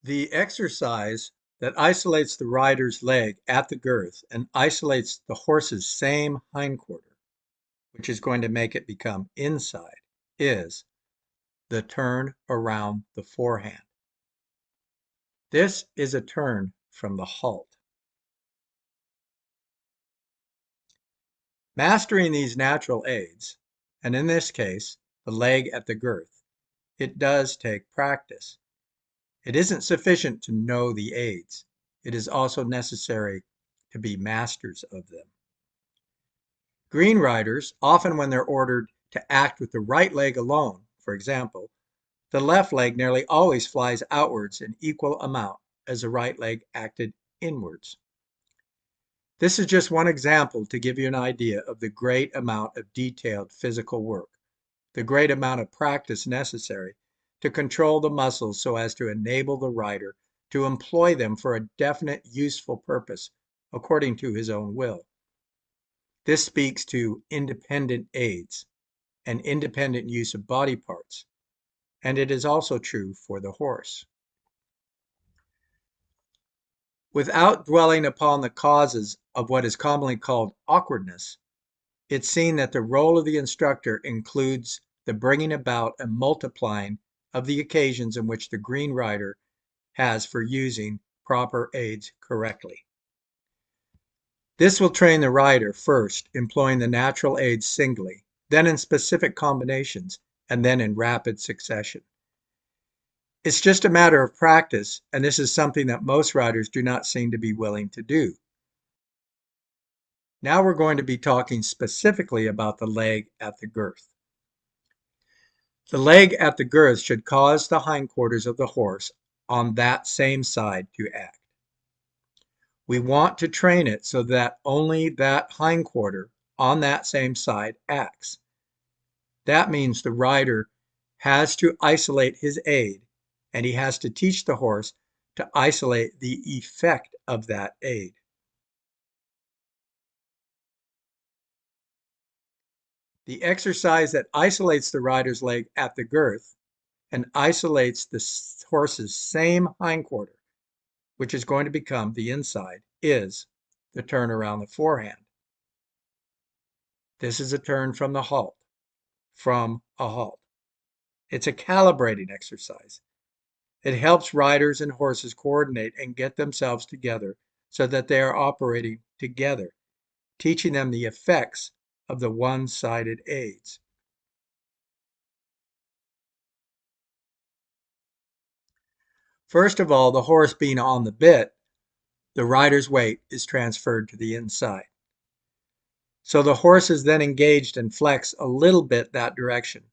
The exercise that isolates the rider's leg at the girth and isolates the horse's same hindquarter, which is going to make it become inside, is the turn around the forehand. This is a turn from the halt. Mastering these natural aids, and in this case, the leg at the girth, it does take practice. It isn't sufficient to know the aids. It is also necessary to be masters of them. Green riders, often when they're ordered to act with the right leg alone, for example, the left leg nearly always flies outwards in equal amount as the right leg acted inwards. This is just one example to give you an idea of the great amount of detailed physical work, the great amount of practice necessary to control the muscles so as to enable the rider to employ them for a definite useful purpose according to his own will. This speaks to independent aids and independent use of body parts, and it is also true for the horse. Without dwelling upon the causes of what is commonly called awkwardness, it's seen that the role of the instructor includes the bringing about and multiplying of the occasions in which the green rider has for using proper aids correctly. This will train the rider first employing the natural aids singly, then in specific combinations, and then in rapid succession. It's just a matter of practice, and this is something that most riders do not seem to be willing to do. Now we're going to be talking specifically about the leg at the girth. The leg at the girth should cause the hindquarters of the horse on that same side to act. We want to train it so that only that hindquarter on that same side acts. That means the rider has to isolate his aid, and he has to teach the horse to isolate the effect of that aid. The exercise that isolates the rider's leg at the girth and isolates the horse's same hindquarter, which is going to become the inside, is the turn around the forehand. This is a turn from the halt, from a halt. It's a calibrating exercise. It helps riders and horses coordinate and get themselves together so that they are operating together, teaching them the effects of the one-sided aids. First of all, the horse being on the bit, the rider's weight is transferred to the inside. So the horse is then engaged and flexed a little bit that direction,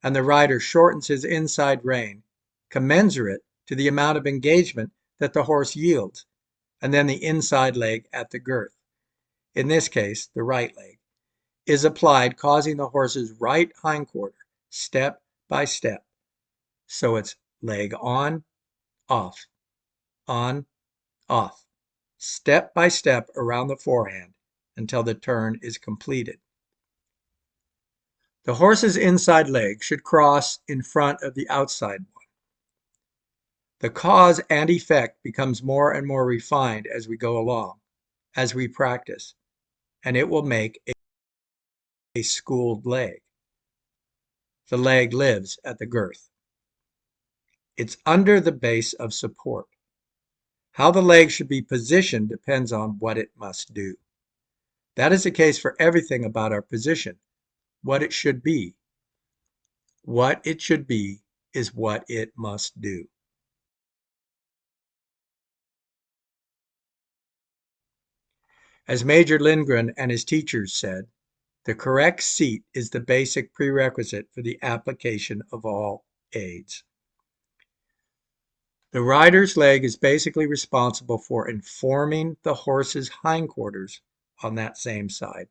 and the rider shortens his inside rein, commensurate to the amount of engagement that the horse yields, and then the inside leg at the girth, in this case the right leg, is applied, causing the horse's right hindquarter, step by step. So it's leg on, off, step by step around the forehand until the turn is completed. The horse's inside leg should cross in front of the outside one. The cause and effect becomes more and more refined as we go along, as we practice, and it will make a schooled leg. The leg lives at the girth. It's under the base of support. How the leg should be positioned depends on what it must do. That is the case for everything about our position, what it should be. What it should be is what it must do. As Major Lindgren and his teachers said, the correct seat is the basic prerequisite for the application of all aids. The rider's leg is basically responsible for informing the horse's hindquarters on that same side.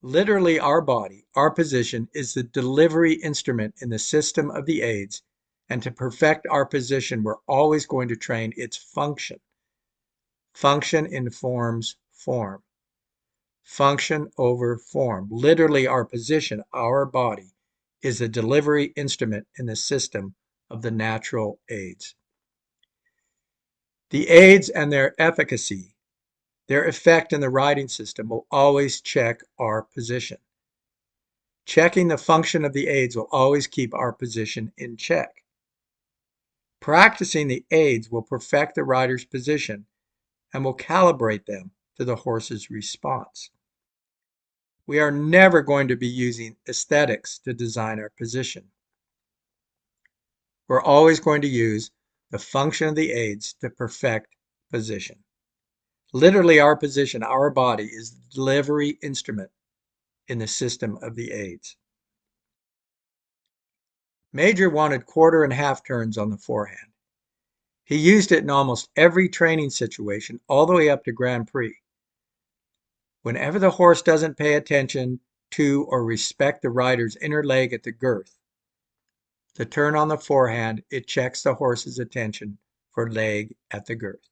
Literally, our body, our position, is the delivery instrument in the system of the aids, and to perfect our position, we're always going to train its function. Function informs form. Function over form. Literally, our position, our body, is the delivery instrument in the system of the natural aids. The aids and their efficacy, their effect in the riding system, will always check our position. Checking the function of the aids will always keep our position in check. Practicing the aids will perfect the rider's position and will calibrate them to the horse's response. We are never going to be using aesthetics to design our position. We're always going to use the function of the aids to perfect position. Literally, our position, our body, is the delivery instrument in the system of the aids. Major wanted quarter and half turns on the forehand. He used it in almost every training situation, all the way up to Grand Prix. Whenever the horse doesn't pay attention to or respect the rider's inner leg at the girth, the turn on the forehand, it checks the horse's attention for leg at the girth.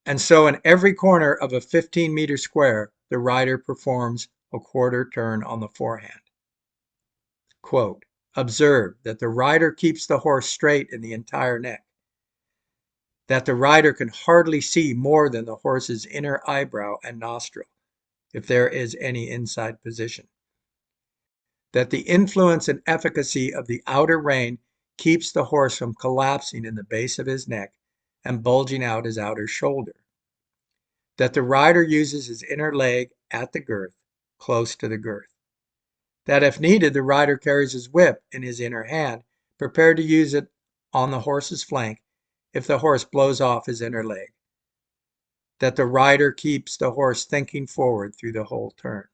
And so in every corner of a 15-meter square, the rider performs a quarter turn on the forehand. Quote, observe that the rider keeps the horse straight in the entire neck, that the rider can hardly see more than the horse's inner eyebrow and nostril, if there is any inside position, that the influence and efficacy of the outer rein keeps the horse from collapsing in the base of his neck and bulging out his outer shoulder, that the rider uses his inner leg at the girth, close to the girth, that if needed, the rider carries his whip in his inner hand, prepared to use it on the horse's flank if the horse blows off his inner leg, that the rider keeps the horse thinking forward through the whole turn,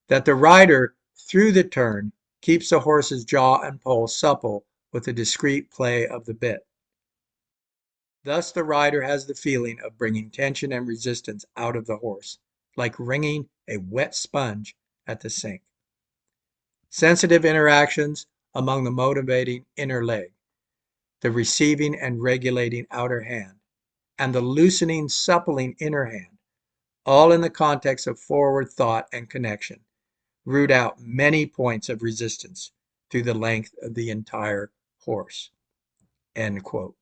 that the rider, through the turn, keeps the horse's jaw and poll supple with a discreet play of the bit. Thus the rider has the feeling of bringing tension and resistance out of the horse, like wringing a wet sponge at the sink. Sensitive interactions among the motivating inner leg, the receiving and regulating outer hand, and the loosening, suppling inner hand, all in the context of forward thought and connection, root out many points of resistance through the length of the entire horse. End quote.